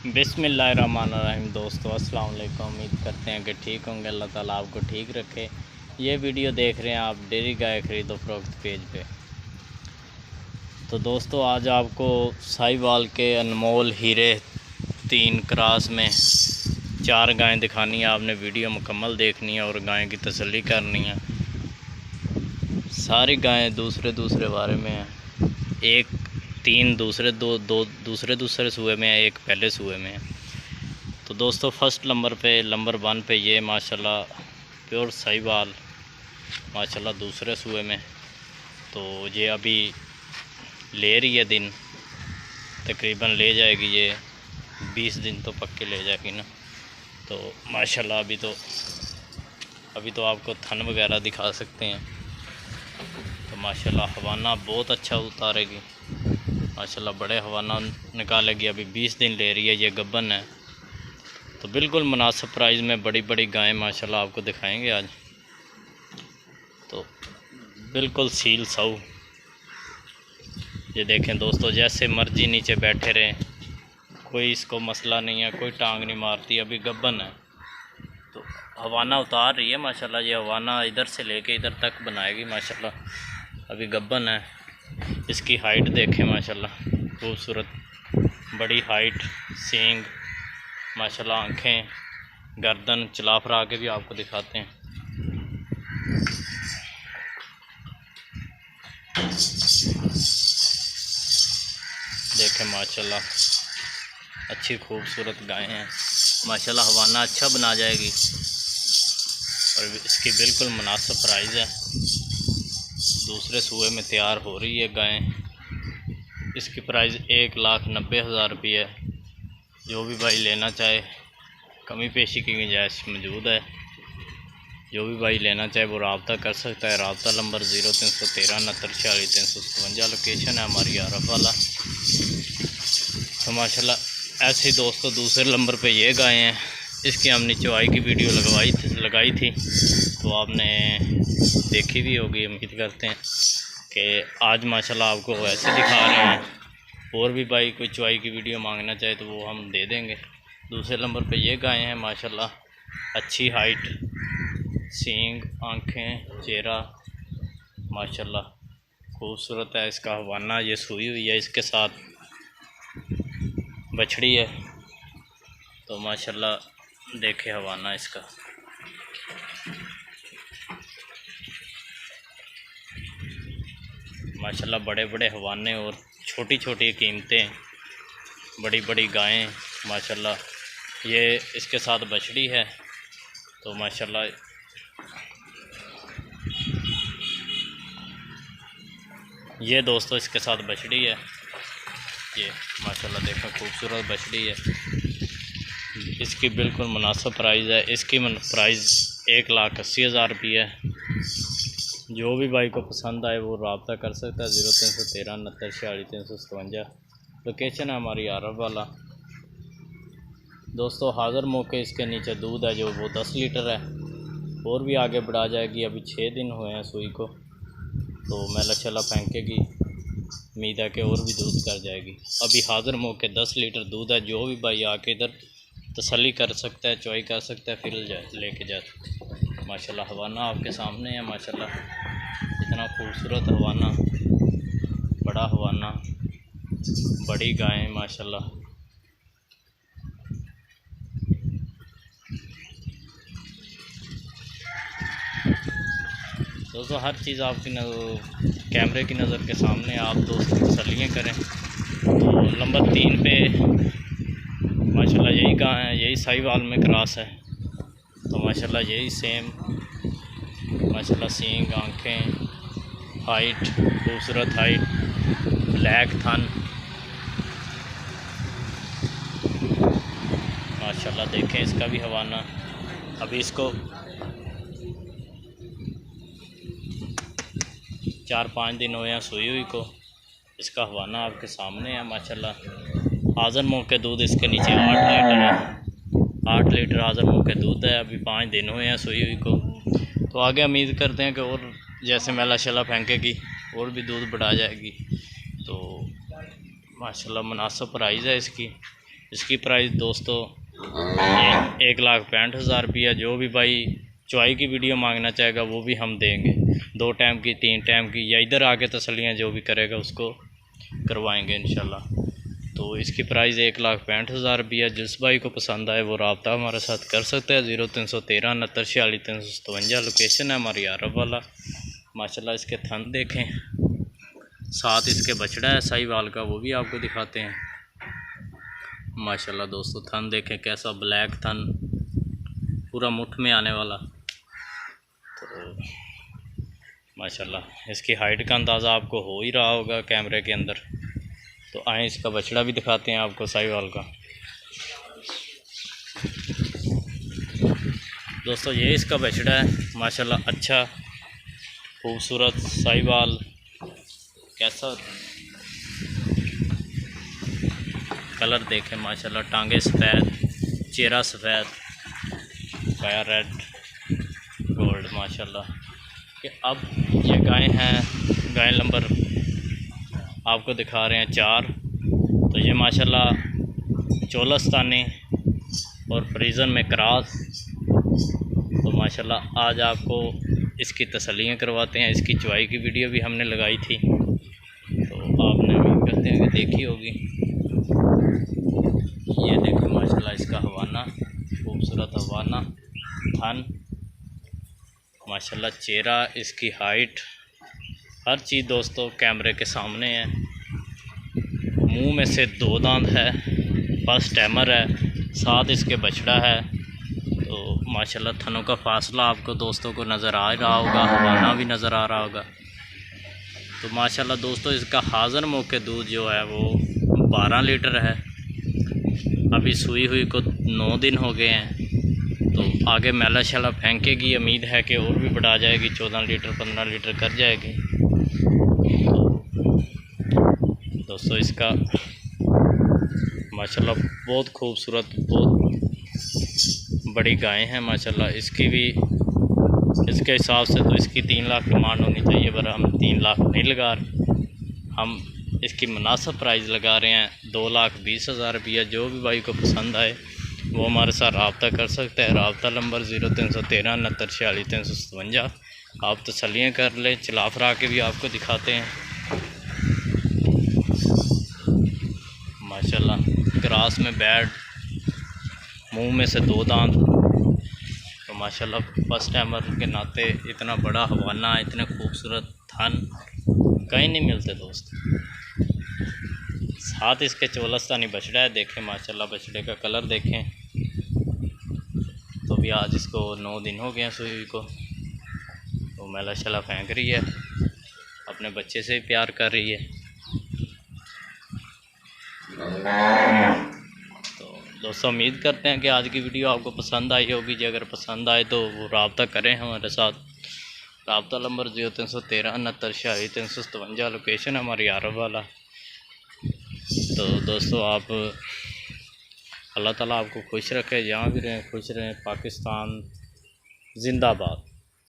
बिस्मिल्लाहिर्रहमानिर्रहीम। दोस्तों अस्सलाम वालेकुम। उम्मीद करते हैं कि ठीक होंगे। अल्लाह ताला आपको ठीक रखे। ये वीडियो देख रहे हैं आप डेयरी गाय खरीदो फरोख्त पेज पे। तो दोस्तों आज आपको साहिवाल के अनमोल हीरे 3 क्रॉस में 4 गायें दिखानी है। आपने वीडियो मुकम्मल देखनी है और गाय की तसल्ली करनी है। सारी गायें दूसरे बारे में हैं। एक 3 दूसरे दो दूसरे सूए में है, एक पहले सूए में है। तो दोस्तों फर्स्ट नंबर 1 पे ये माशाल्लाह प्योर साहिवाल माशाल्लाह दूसरे सूए में। तो ये अभी ले रही है दिन, तकरीबन ले जाएगी ये 20 दिन तो पक्के ले जाएगी ना। तो माशाल्लाह अभी तो आपको थन वगैरह दिखा सकते हैं। तो माशाल्लाह हवाना बहुत अच्छा उतारेगी माशाल्लाह, बड़े हवाना निकालेगी। अभी 20 दिन ले रही है, ये गब्बन है। तो बिल्कुल मुनासिब प्राइस में बड़ी गायें माशाल्लाह आपको दिखाएंगे आज। तो बिल्कुल सील साऊ, ये देखें दोस्तों, जैसे मर्जी नीचे बैठे रहें, कोई इसको मसला नहीं है, कोई टांग नहीं मारती। अभी गब्बन है तो हवाना उतार रही है माशाल्लाह। ये हवाना इधर से लेके इधर तक बनाएगी माशाल्लाह। अभी गब्बन है। इसकी हाइट देखें माशाल्लाह, खूबसूरत बड़ी हाइट, सींग माशाल्लाह, आँखें, गर्दन चला फरा के भी आपको दिखाते हैं। देखें माशाल्लाह अच्छी खूबसूरत गायें हैं माशाल्लाह। हवाना अच्छा बना जाएगी और इसकी बिल्कुल मुनासिब प्राइस है। दूसरे सूए में तैयार हो रही है गायें। इसकी प्राइस 1,90,000 रुपये है। जो भी भाई लेना चाहे कमी पेशी की गुंजाइश मौजूद है। जो भी भाई लेना चाहे वो रब्ता कर सकता है। रब्ता नंबर 0313 69 357। लोकेशन है हमारी आरफ वाला। तो माशाल्लाह ऐसे ही दोस्तों दूसरे नंबर पे ये गायें हैं। इसकी हमने चवाई की वीडियो लगाई थी तो आपने देखी भी होगी। उम्मीद करते हैं कि आज माशाल्लाह आपको वैसे दिखा रहे हैं। और भी भाई कोई चवाई की वीडियो मांगना चाहे तो वो हम दे देंगे। दूसरे नंबर पे ये गायें हैं माशाल्लाह, अच्छी हाइट, सींग, आँखें, चेहरा माशाल्लाह खूबसूरत है। इसका हवाना ये सूई हुई है, इसके साथ बछड़ी है। तो माशाल्लाह देखे हवाना इसका। माशाल्लाह बड़े हवाने और छोटी कीमतें, बड़ी गायें माशाल्लाह। ये इसके साथ बछड़ी है। तो माशाल्लाह ये दोस्तों इसके साथ बछड़ी है। ये माशाल्लाह देखें खूबसूरत बछड़ी है। इसकी बिल्कुल मुनासिब प्राइस है। इसकी प्राइस 1,80,000 रुपये है। जो भी भाई को पसंद आए वो रब्ता कर सकता है। 0313 69 357। लोकेशन है हमारी आरफ वाला। दोस्तों हाज़िर मौके इसके नीचे दूध है जो वो 10 लीटर है। और भी आगे बढ़ा जाएगी। अभी 6 दिन हुए हैं सूई को, तो मैला छला फेंकेगी। उम्मीद है कि और भी दूध कर जाएगी। अभी हाज़िर मौके 10 लीटर दूध है। जो भी भाई आके इधर तसल्ली कर सकता है, चॉइस कर सकता है, फिर लेके जा सकता है। माशाल्लाह हवाना आपके सामने है माशाल्लाह, इतना खूबसूरत हवाना, बड़ा हवाना, बड़ी गायें माशाल्लाह। दोस्तों हर चीज़ आपकी कैमरे की नज़र के सामने, आप दोस्तों तसल्लियाँ करें। तो नंबर 3 पे माशाल्लाह यही गाय है, यही साहिवाल में क्रॉस है। तो माशाल्लाह यही सेम माशाल्लाह, सींग, आँखें, हाइट, खूबसूरत हाइट, ब्लैक थन माशाल्लाह। देखें इसका भी हवाना। अभी इसको 4-5 दिन हुए हैं सूई हुई को। इसका हवाना आपके सामने है माशाल्लाह। हाज़िर मौके दूध इसके नीचे 8 लीटर है। 8 लीटर हाज़िर मौके दूध है। अभी 5 दिन हुए हैं सूई हुई को। तो आगे उम्मीद करते हैं कि और जैसे मैला शला फेंकेगी और भी दूध बढ़ा जाएगी। तो माशाल्लाह मुनासिब प्राइस है इसकी। इसकी प्राइस दोस्तों 1,65,000 रुपया। जो भी भाई चुवाई की वीडियो मांगना चाहेगा वो भी हम देंगे, 2 टाइम की, 3 टाइम की, या इधर आके तसल्लियाँ जो भी करेगा उसको करवाएंगे इंशाल्लाह। तो इसकी प्राइस 1,65,000 रुपया। जिस भाई को पसंद आए वो रब्ता हमारे साथ कर सकते हैं। 0313 69 46 357। लोकेशन है हमारी अरब वाला। माशाल्लाह इसके थन देखें, साथ इसके बछड़ा है साहिवाल का, वो भी आपको दिखाते हैं। माशाल्लाह दोस्तों थन देखें कैसा, ब्लैक थन, पूरा मुठ में आने वाला। तो माशाल्लाह इसकी हाइट का अंदाज़ा आपको हो ही रहा होगा कैमरे के अंदर। तो आए इसका बछड़ा भी दिखाते हैं आपको साहिवाल का। दोस्तों ये इसका बछड़ा है माशाल्लाह, अच्छा खूबसूरत साहिवाल, कैसा कलर देखें माशाल्लाह, टांगे सफ़ेद, चेहरा सफ़ेद, पाया रेड गोल्ड माशाल्लाह। कि अब ये गाय हैं, गाय नंबर आपको दिखा रहे हैं 4। तो ये माशाल्लाह चोलस्तानी और फ्रीज़न में क्रॉस। तो माशाल्लाह आज आपको इसकी तसल्लियाँ करवाते हैं। इसकी चुवाई की वीडियो भी हमने लगाई थी, तो आपने उम्मीद करते हैं कि देखी होगी। ये देखो माशाल्लाह इसका हवाना, खूबसूरत हवाना, थन माशाल्लाह, चेहरा, इसकी हाइट, हर चीज़ दोस्तों कैमरे के सामने है। मुंह में से 2 दांत है, फर्स्ट टाइमर है, साथ इसके बछड़ा है। तो माशाल्लाह थनों का फासला आपको दोस्तों को नज़र आ रहा होगा, हवाना भी नज़र आ रहा होगा। तो माशाल्लाह दोस्तों इसका हाज़र मौके दूध जो है वो 12 लीटर है। अभी सुई हुई को 9 दिन हो गए हैं। तो आगे मैला शैला फेंकेगी, उम्मीद है कि और भी बढ़ा जाएगी, 14 लीटर 15 लीटर कर जाएगी। तो दोस्तों इसका माशाल्लाह बहुत खूबसूरत, बहुत बड़ी गाय है माशाल्लाह। इसकी भी इसके हिसाब से तो इसकी 3 लाख डिमांड होनी चाहिए, पर हम 3 लाख नहीं लगा रहे, हम इसकी मुनासिब प्राइस लगा रहे हैं 2,20,000 रुपया। जो भी भाई को पसंद आए वो हमारे साथ रब्ता कर सकता है। रब्ता नंबर 0313 69 46 357। आप तसल्लियाँ कर लें, चला फरा के भी आपको दिखाते हैं माशाल्लाह। क्रॉस में बैड, मुंह में से 2 दांत। तो माशाल्लाह फर्स्ट टाइमर के नाते इतना बड़ा हवाना, इतने खूबसूरत थन कहीं नहीं मिलते दोस्त। साथ इसके चोलस्तानी बछड़ा है, देखें माशाल्लाह बछड़े का कलर देखें। तो भी आज इसको 9 दिन हो गए हैं सुई को। तो मैला शला फेंक रही है, अपने बच्चे से प्यार कर रही है। तो दोस्तों उम्मीद करते हैं कि आज की वीडियो आपको पसंद आई होगी। जी अगर पसंद आए तो वो रब्ता करें हमारे साथ। रब्ता नंबर 0313 69 46 357। लोकेशन हमारी अरब वाला। तो दोस्तों आप, अल्लाह ताला आपको खुश रखे, जहाँ भी रहें खुश रहें। पाकिस्तान जिंदाबाद।